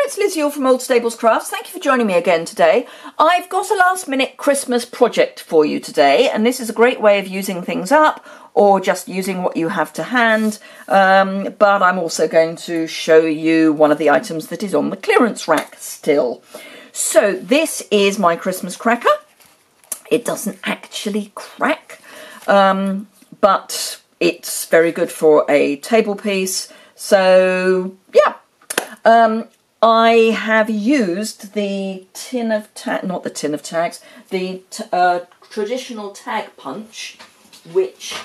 it's Liz Yuille from Old Stables Crafts. Thank you for joining me again today. I've got a last minute Christmas project for you today, and this is a great way of using things up or just using what you have to hand, but I'm also going to show you one of the items that is on the clearance rack still. So this is my Christmas cracker. It doesn't actually crack, but it's very good for a table piece. So yeah, I have used the tin of not the tin of tags, the traditional tag punch, which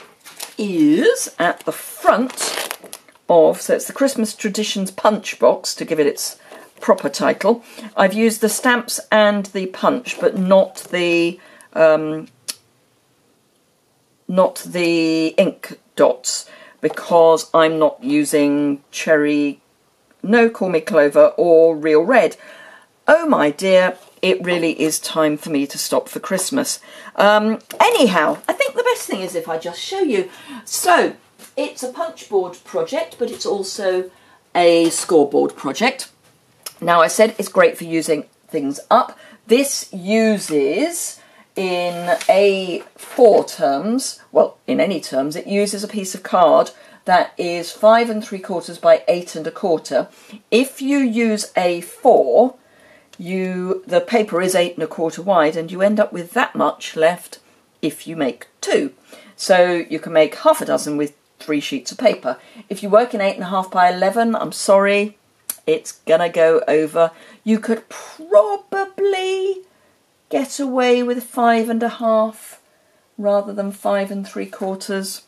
is at the front of, so it's the Christmas Traditions punch box to give it its proper title. I've used the stamps and the punch, but not the ink dots, because I'm not using cherry, no Call Me Clover or Real Red. Oh my dear, it really is time for me to stop for Christmas. Anyhow, I think the best thing is if I just show you. So, it's a punchboard project, but it's also a scoreboard project. Now, I said it's great for using things up. This uses, in A4 terms, well, in any terms, it uses a piece of card that is 5 3/4 by 8 1/4. If you use A4, the paper is 8 1/4 wide, and you end up with that much left if you make 2. So you can make half a dozen with 3 sheets of paper. If you work in 8.5 by 11, I'm sorry, it's gonna go over. You could probably get away with 5 1/2 rather than 5 3/4,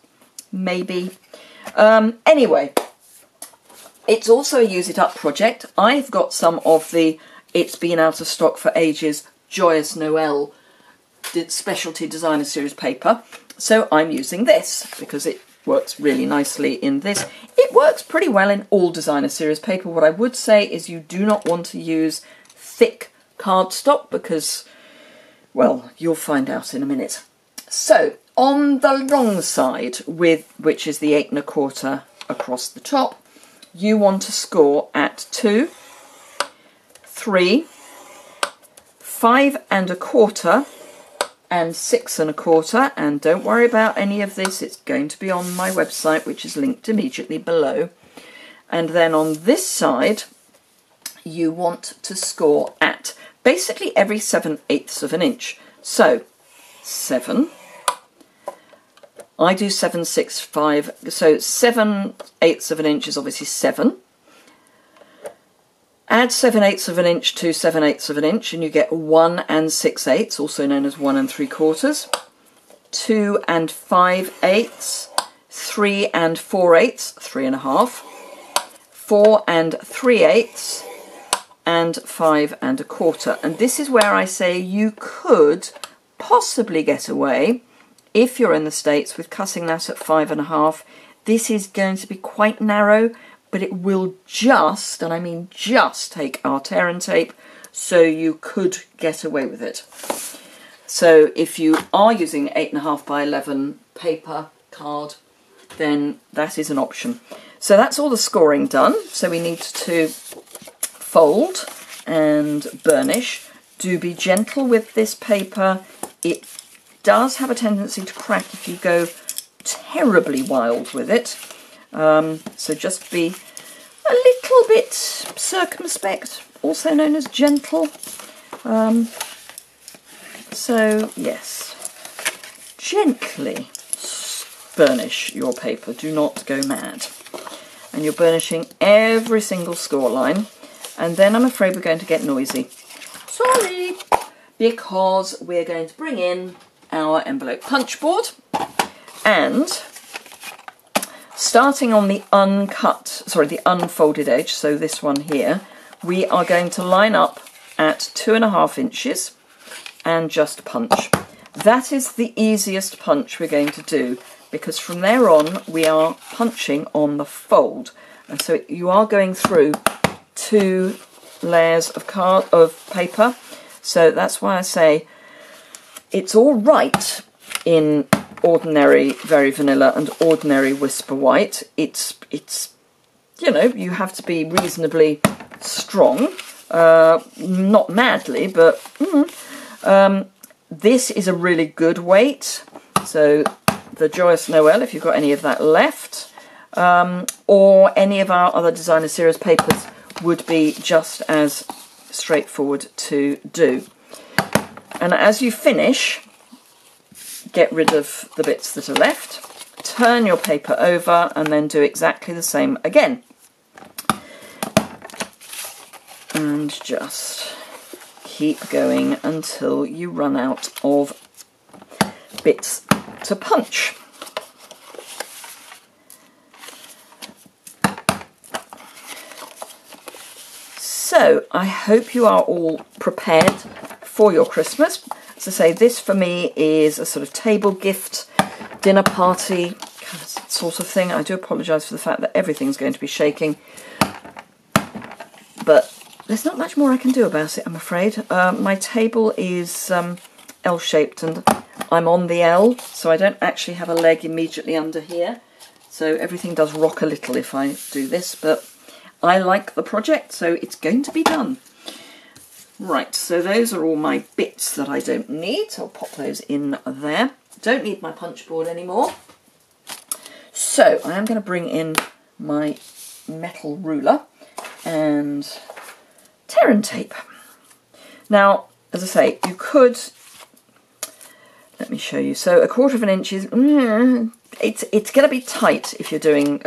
maybe. Anyway, it's also a use it up project. I've got some of the It's Been Out of Stock for Ages Joyous Noel Specialty Designer Series paper, so I'm using this because it works really nicely in this. It works pretty well in all Designer Series paper. What I would say is you do not want to use thick cardstock because, well, you'll find out in a minute. So, on the long side, which is the 8 1/4 across the top, you want to score at 2, 3, 5 1/4, and 6 1/4. And don't worry about any of this, it's going to be on my website, which is linked immediately below. And then on this side, you want to score at basically every 7/8 of an inch. So, 7. I do 7, 6, 5, so 7/8 of an inch is obviously 7. Add 7/8 of an inch to 7/8 of an inch, and you get 1 6/8, also known as 1 3/4, 2 5/8, 3 4/8, 3 1/2, 4 3/8, and 5 1/4. And this is where I say you could possibly get away, if you're in the States, with cutting that at 5 1/2. This is going to be quite narrow, but it will just, and I mean just, take our tear and tape, so you could get away with it. So if you are using 8.5 by 11 paper card, then that is an option. So that's all the scoring done. So we need to fold and burnish. Do be gentle with this paper. It does have a tendency to crack if you go terribly wild with it. So just be a little bit circumspect, also known as gentle. So yes, gently burnish your paper, do not go mad. And you're burnishing every single score line, and then I'm afraid we're going to get noisy. Sorry, because we're going to bring in our envelope punch board, and starting on the unfolded edge, so this one here, we are going to line up at 2.5 inches and just punch. That is the easiest punch we're going to do, because from there on we are punching on the fold, and so you are going through 2 layers of paper. So that's why I say it's all right in ordinary Very Vanilla and ordinary Whisper White. It's you know, you have to be reasonably strong, not madly, but this is a really good weight. So the Joyous Noel, if you've got any of that left, or any of our other designer series papers, would be just as straightforward to do. And as you finish, get rid of the bits that are left, turn your paper over, and then do exactly the same again. And just keep going until you run out of bits to punch. So I hope you are all prepared for your Christmas. As I say, this for me is a sort of table gift, dinner party sort of thing. I do apologise for the fact that everything's going to be shaking, but there's not much more I can do about it, I'm afraid. My table is L-shaped, and I'm on the L, so I don't actually have a leg immediately under here. So everything does rock a little if I do this, but I like the project, so it's going to be done. Right, so those are all my bits that I don't need. So I'll pop those in there. Don't need my punch board anymore. So I am going to bring in my metal ruler and tear and tape. Now, as I say, you could, let me show you. So 1/4 inch is, it's going to be tight if you're doing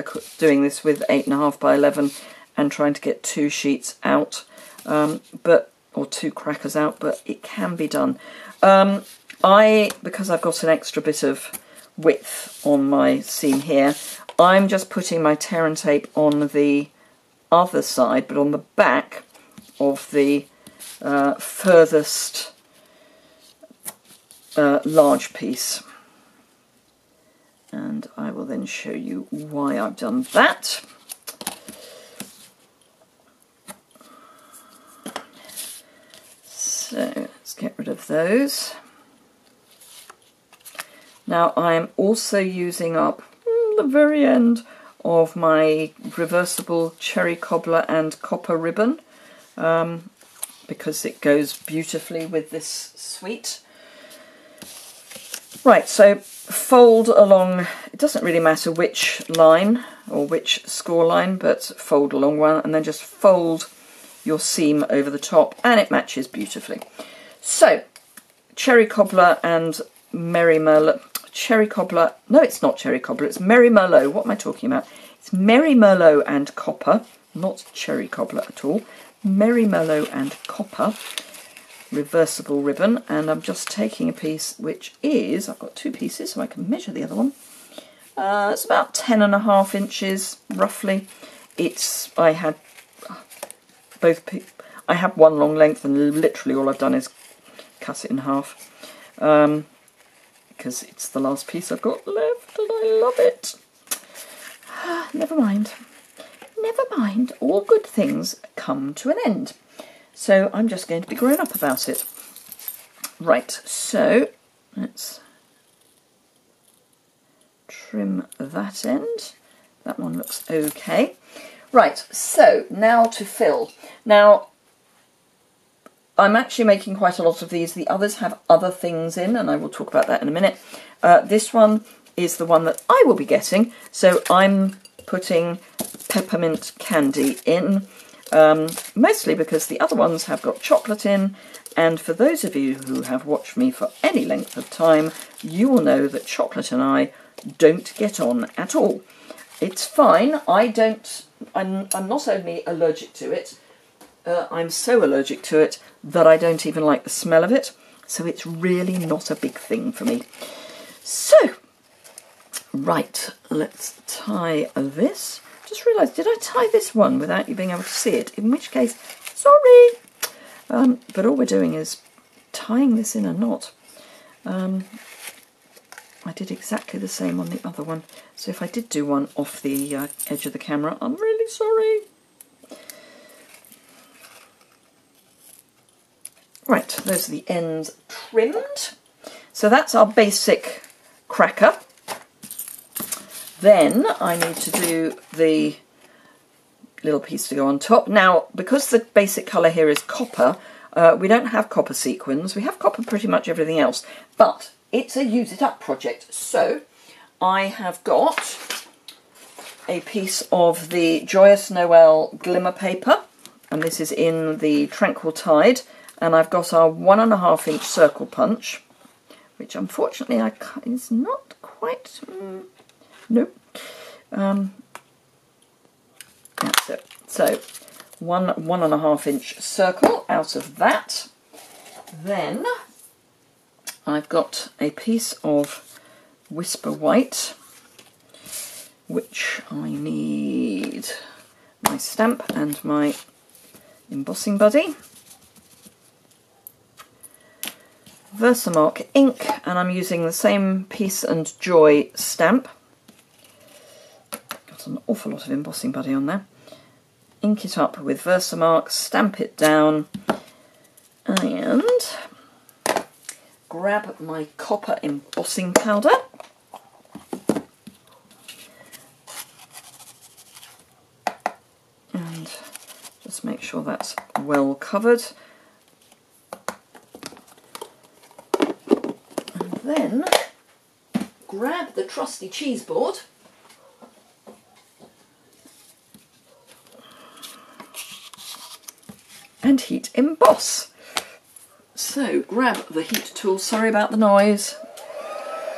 this with 8.5 by 11 and trying to get 2 sheets out, or 2 crackers out, but it can be done. Because I've got an extra bit of width on my seam here, I'm just putting my tear and tape on the other side, but on the back of the furthest large piece. And I will then show you why I've done that. So let's get rid of those. Now I'm also using up the very end of my reversible cherry cobbler and copper ribbon, because it goes beautifully with this suite. Right, so fold along, it doesn't really matter which line or which score line, but fold along one and then just fold your seam over the top, and it matches beautifully. So cherry cobbler and merry merlot, cherry cobbler, no it's not cherry cobbler, it's merry merlot. What am I talking about? It's merry merlot and copper, not cherry cobbler at all. Merry merlot and copper reversible ribbon, and I'm just taking a piece which is, I've got 2 pieces so I can measure the other one. It's about 10.5 inches roughly. I had one long length, and literally all I've done is cut it in half, because it's the last piece I've got left and I love it. Never mind, all good things come to an end. So I'm just going to be grown up about it. Right, so let's trim that end. That one looks okay. Right, so now to fill. Now, I'm actually making quite a lot of these. The others have other things in, and I will talk about that in a minute. This one is the one that I will be getting, so I'm putting peppermint candy in, mostly because the other ones have got chocolate in, and for those of you who have watched me for any length of time, you will know that chocolate and I don't get on at all. It's fine, I'm not only allergic to it, I'm so allergic to it that I don't even like the smell of it, so it's really not a big thing for me. So, right, let's tie this. Just realised, did I tie this one without you being able to see it? In which case, sorry! But all we're doing is tying this in a knot. I did exactly the same on the other one, so if I did do one off the edge of the camera, I'm really sorry. Right, those are the ends trimmed. So that's our basic cracker. Then I need to do the little piece to go on top. Now, because the basic colour here is copper, we don't have copper sequins. We have copper pretty much everything else, but it's a use it up project. So I have got a piece of the Joyous Noel glimmer paper, and this is in the Tranquil Tide, and I've got our 1.5 inch circle punch, which unfortunately is not quite, nope. That's it. So 1.5 inch circle out of that. Then I've got a piece of Whisper White, which I need my stamp and my embossing buddy. Versamark ink, and I'm using the same Peace and Joy stamp. Got an awful lot of embossing buddy on there. Ink it up with Versamark, stamp it down, and grab my copper embossing powder. And just make sure that's well covered. And then grab the trusty cheese board and heat emboss. So grab the heat tool, sorry about the noise.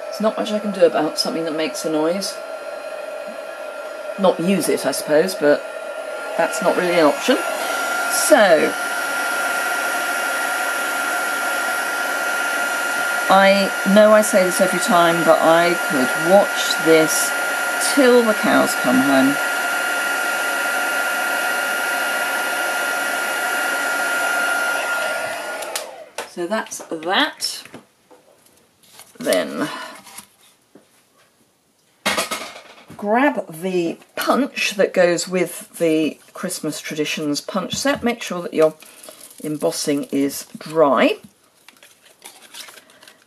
There's not much I can do about something that makes a noise. Not use it, I suppose, but that's not really an option. So I know I say this every time, but I could watch this till the cows come home. So that's that. Then grab the punch that goes with the Christmas Traditions punch set. Make sure that your embossing is dry,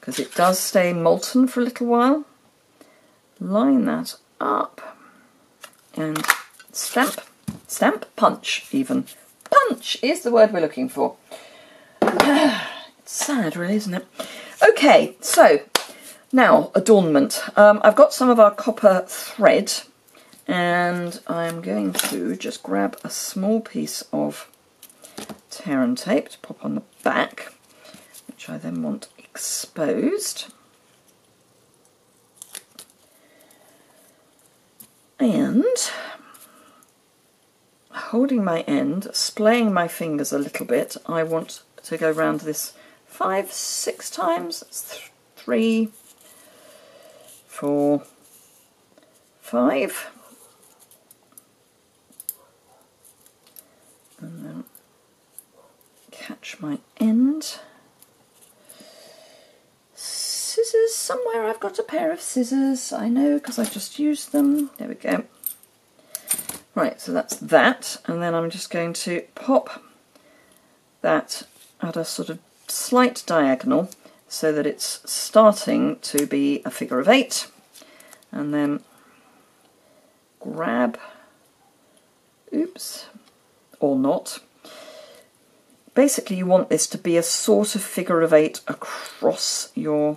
because it does stay molten for a little while. Line that up and stamp, stamp, punch even. Punch is the word we're looking for. It's sad really, isn't it? Okay, so now adornment. I've got some of our copper thread, and I'm going to just grab a small piece of tear and tape to pop on the back, which I then want exposed. And holding my end, splaying my fingers a little bit, I want to go around this 5-6 times. That's 3, 4, 5, and then catch my end. Scissors somewhere. I've got a pair of scissors, I know, because I've just used them. There we go. Right, so that's that, and then I'm just going to pop that at a sort of slight diagonal so that it's starting to be a figure of 8, and then grab, oops, or not. Basically you want this to be a sort of figure of 8 across the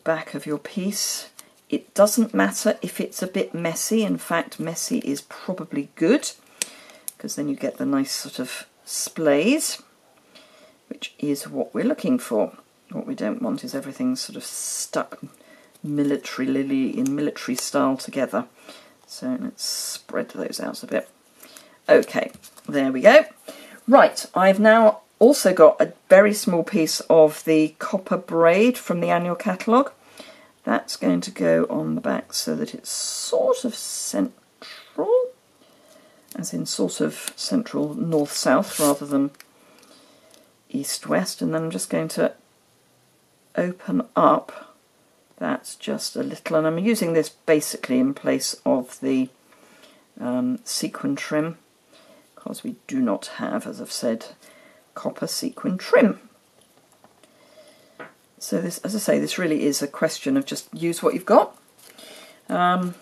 back of your piece. It doesn't matter if it's a bit messy. In fact, messy is probably good, because then you get the nice sort of splays, which is what we're looking for. What we don't want is everything sort of stuck militarily in military style together. So let's spread those out a bit. Okay, there we go. Right, I've now also got a very small piece of the copper braid from the annual catalogue. That's going to go on the back so that it's sort of central, as in sort of central north-south rather than east-west. And then I'm just going to open up that just a little, and I'm using this basically in place of the sequin trim, because we do not have, as I've said, copper sequin trim. So this, as I say, this really is a question of just use what you've got. And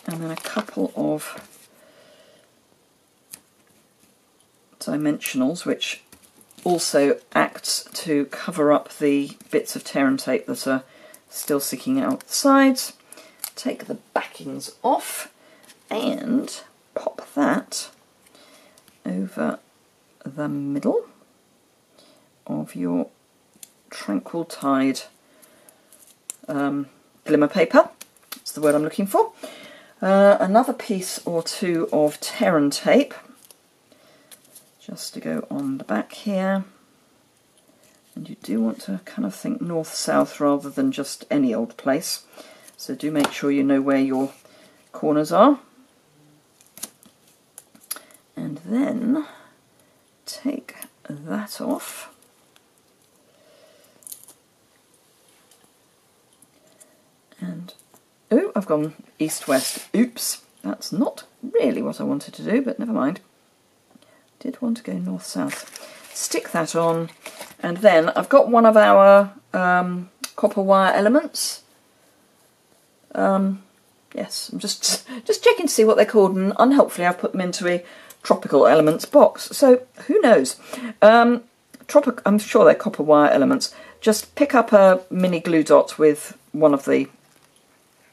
then a couple of dimensionals, which also acts to cover up the bits of tear and tape that are still sticking out the sides. Take the backings off and pop that over the middle of your Tranquil Tide glimmer paper. That's the word I'm looking for. Another piece or two of tear and tape just to go on the back here. And you do want to kind of think north-south rather than just any old place. So do make sure you know where your corners are. And then take that off. And, oh, I've gone east-west. Oops, that's not really what I wanted to do, but never mind. Did want to go north-south. Stick that on, and then I've got one of our copper wire elements. Yes, I'm just checking to see what they're called, and unhelpfully I've put them into a tropical elements box. So who knows? I'm sure they're copper wire elements. Just pick up a mini glue dot with one of the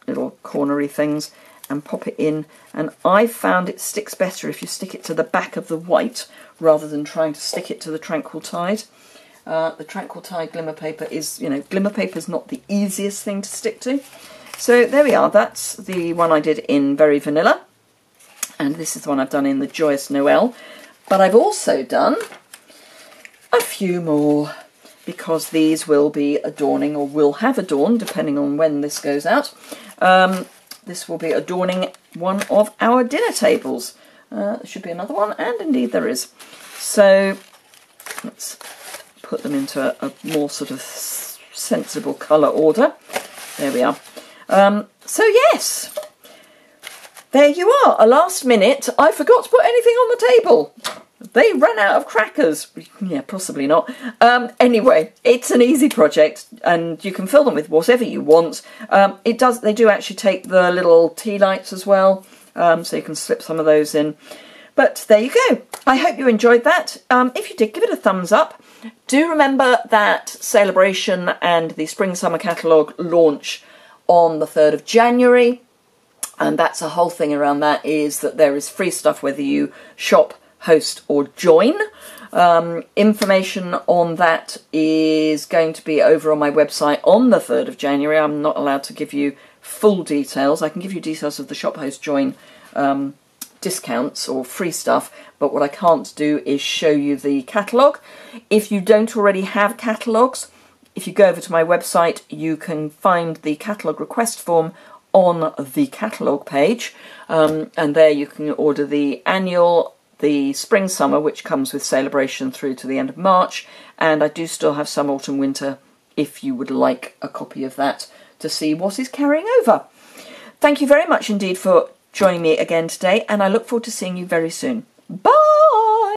little cornery things and pop it in, and I found it sticks better if you stick it to the back of the white rather than trying to stick it to the Tranquil Tide. The Tranquil Tide glimmer paper is, you know, glimmer paper is not the easiest thing to stick to. So there we are, that's the one I did in Very Vanilla, and this is the one I've done in the Joyous Noel. But I've also done a few more, because these will be adorning, or will have adorned, depending on when this goes out. This will be adorning one of our dinner tables. There should be another one, and indeed there is. So let's put them into a more sort of sensible colour order. There we are. So yes, there you are. A last minute, I forgot to put anything on the table. They ran out of crackers. Yeah, possibly not. Anyway, it's an easy project, and you can fill them with whatever you want. They do actually take the little tea lights as well, so you can slip some of those in. But there you go. I hope you enjoyed that. If you did, give it a thumbs up. Do remember that Celebration and the Spring Summer Catalogue launch on the 3rd of January. And that's a whole thing around that, is that there is free stuff whether you shop, host or join. Information on that is going to be over on my website on the 3rd of January. I'm not allowed to give you full details. I can give you details of the shop, host, join discounts or free stuff, but what I can't do is show you the catalogue. If you don't already have catalogues, if you go over to my website, you can find the catalogue request form on the catalogue page, and there you can order the annual, the spring summer, which comes with Celebration through to the end of March, and I do still have some autumn winter if you would like a copy of that to see what is carrying over. Thank you very much indeed for joining me again today, and I look forward to seeing you very soon. Bye!